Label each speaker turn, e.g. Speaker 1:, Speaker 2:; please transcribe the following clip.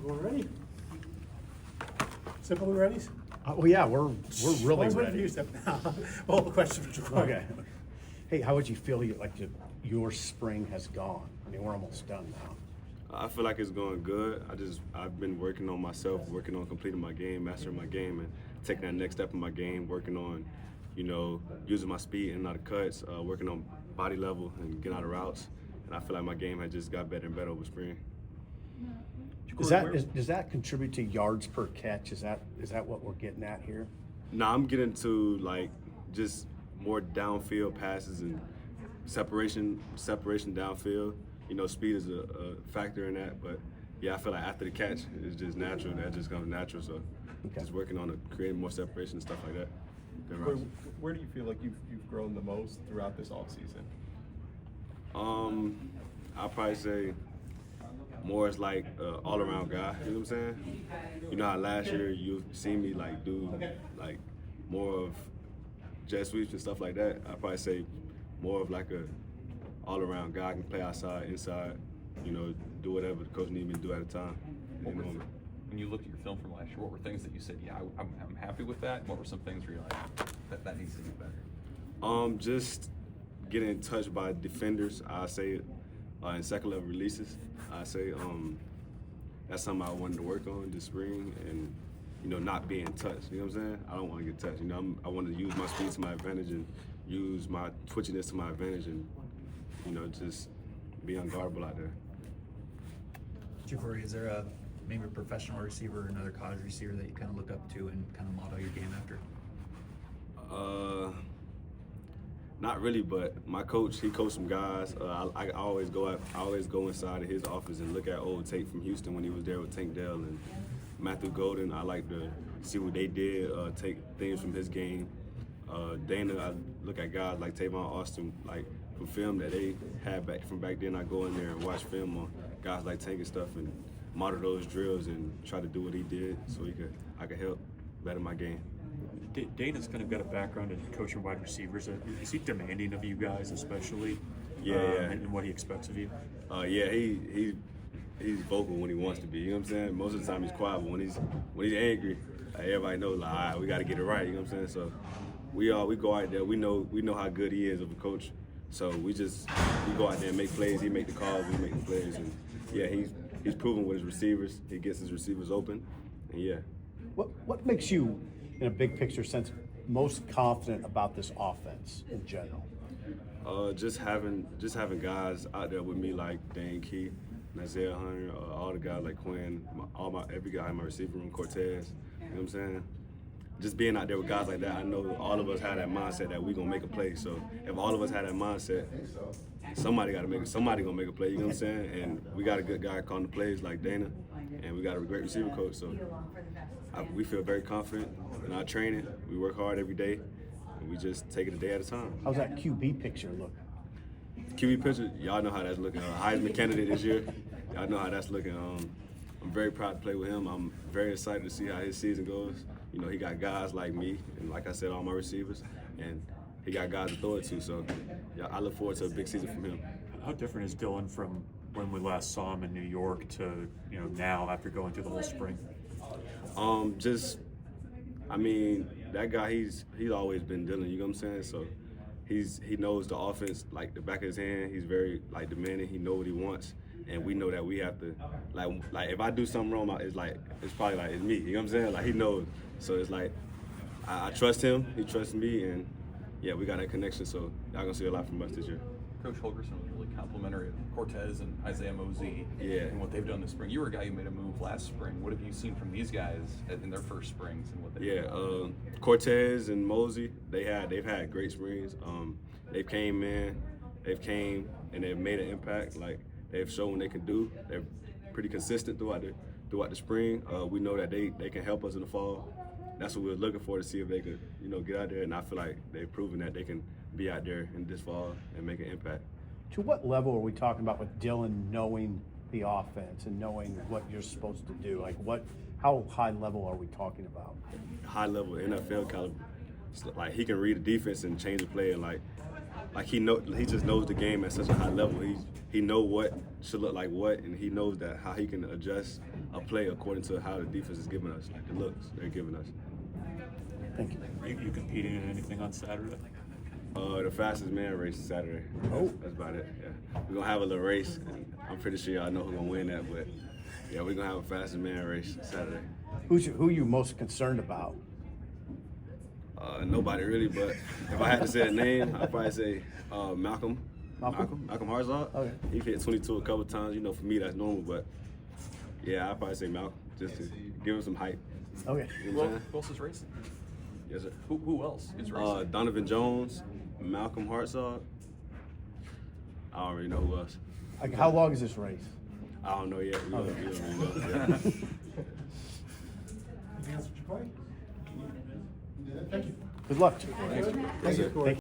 Speaker 1: Everyone ready? Simple and ready?
Speaker 2: Well, yeah, we're really ready.
Speaker 1: All the questions for Jacory.
Speaker 2: Okay. Hey, how would you feel your spring has gone? I mean, we're almost done now.
Speaker 3: I feel like it's going good. I've been working on myself, working on completing my game, mastering my game, and taking that next step in my game, working on, using my speed and out of cuts, working on body level and getting out of routes. And I feel like my game has just got better and better over spring.
Speaker 2: Does that contribute to yards per catch? Is that what we're getting at here?
Speaker 3: No, I'm getting to just more downfield passes and separation downfield. Speed is a factor in that, but yeah, I feel like after the catch, it's just natural. That just comes natural. So just working on creating more separation and stuff like that.
Speaker 4: Where do you feel like you've grown the most throughout this offseason?
Speaker 3: I'll probably say more as like all around guy. You know what I'm saying? You know how last year you seen me do more of jet sweeps and stuff like that. I'd probably say more of like a all around guy. I can play outside, inside, do whatever the coach needs me to do at a time.
Speaker 5: When you looked at your film from last year, what were things that you said, yeah, I'm happy with that? And what were some things where you're like, that needs to be better?
Speaker 3: Just getting touched by defenders, I say, in second level releases. I say that's something I wanted to work on this spring, and not being touched. You know what I'm saying? I don't want to get touched. I want to use my speed to my advantage and use my twitchiness to my advantage, and just be unguardable out there.
Speaker 6: Jacory, is there maybe a professional receiver or another college receiver that you kind of look up to and kind of model your game after?
Speaker 3: Not really, but my coach, he coached some guys. I always go inside of his office and look at old tape from Houston when he was there with Tank Dell and Matthew Golden. I like to see what they did, take things from his game. Dana, I look at guys like Tavon Austin, from film that they had from back then. I go in there and watch film on guys like Tank and stuff and model those drills and try to do what he did so I could help better my game.
Speaker 7: Dana's kind of got a background in coaching wide receivers. Is he demanding of you guys, especially?
Speaker 3: Yeah.
Speaker 7: And what he expects of you?
Speaker 3: Yeah, he's vocal when he wants to be. You know what I'm saying? Most of the time he's quiet, but when he's angry, everybody knows all right, we got to get it right. You know what I'm saying? So we go out there. We know how good he is of a coach. So we go out there and make plays. He make the calls, we make the plays, and yeah, he's proven with his receivers. He gets his receivers open, and yeah.
Speaker 2: What makes you, in a big picture sense, most confident about this offense in general?
Speaker 3: Just having guys out there with me like Dane Key, Nazir Hunter, all the guys like Quinn, every guy in my receiver room, Cortez. You know what I'm saying? Just being out there with guys like that, I know all of us have that mindset that we're gonna make a play. So if all of us have that mindset, somebody gonna make a play. You know what I'm saying? And we got a good guy calling the plays like Dana, and we got a great receiver coach. So we feel very confident in our training. We work hard every day, and we just take it a day at a time.
Speaker 2: How's that QB picture look?
Speaker 3: QB picture, y'all know how that's looking. Heisman candidate this year, y'all know how that's looking. I'm very proud to play with him. I'm very excited to see how his season goes. He got guys like me, and like I said, all my receivers, and he got guys to throw it to. So, yeah, I look forward to a big season from him.
Speaker 7: How different is Dylan from when we last saw him in New York to now after going through the whole spring?
Speaker 3: That guy, he's always been Dylan. You know what I'm saying? So he knows the offense like the back of his hand. He's very demanding. He knows what he wants. And we know that we have to, if I do something wrong, it's probably it's me. You know what I'm saying? He knows. So it's I trust him. He trusts me, and yeah, we got that connection. So y'all gonna see a lot from us this year.
Speaker 5: Coach Holgerson was really complimentary of Cortez and Isaiah Mosey and what they've done this spring. You were a guy who made a move last spring. What have you seen from these guys in their first springs and what they've done?
Speaker 3: Cortez and Mosey, they've had great springs. They've came and they've made an impact. They've shown they can do. They're pretty consistent throughout the spring. We know that they can help us in the fall. That's what we're looking for, to see if they could, get out there. And I feel like they've proven that they can be out there in this fall and make an impact.
Speaker 2: To what level are we talking about with Dylan knowing the offense and knowing what you're supposed to do? How high level are we talking about?
Speaker 3: High level NFL caliber. He can read the defense and change the play in like he just knows the game at such a high level. He know what should look like what, and he knows that how he can adjust a play according to how the defense is giving us the looks they're giving us.
Speaker 2: Thank you.
Speaker 7: Are you competing in anything on Saturday?
Speaker 3: The fastest man race Saturday. That's about it. Yeah, we're gonna have a little race. And I'm pretty sure y'all know who's gonna win that, but yeah, we're gonna have a fastest man race Saturday.
Speaker 2: Who you most concerned about?
Speaker 3: Nobody really, but if I had to say a name, I'd probably say Malcolm Hartzog.
Speaker 2: Okay.
Speaker 3: He hit 22 a couple times. You know, for me that's normal, but yeah, I'd probably say Malcolm just to give him some hype.
Speaker 2: Okay.
Speaker 3: You know what I'm
Speaker 5: Who
Speaker 3: saying?
Speaker 5: else is racing?
Speaker 3: Yes, sir.
Speaker 5: Who else is racing?
Speaker 3: Donovan Jones, Malcolm Hartzog. I don't really know who else.
Speaker 2: Like, how long is this race?
Speaker 3: I don't know yet. We don't really know. Yeah.
Speaker 1: Anything else for Jacory? Thank you.
Speaker 2: Good luck.
Speaker 3: Yes, sir.
Speaker 2: Thank you.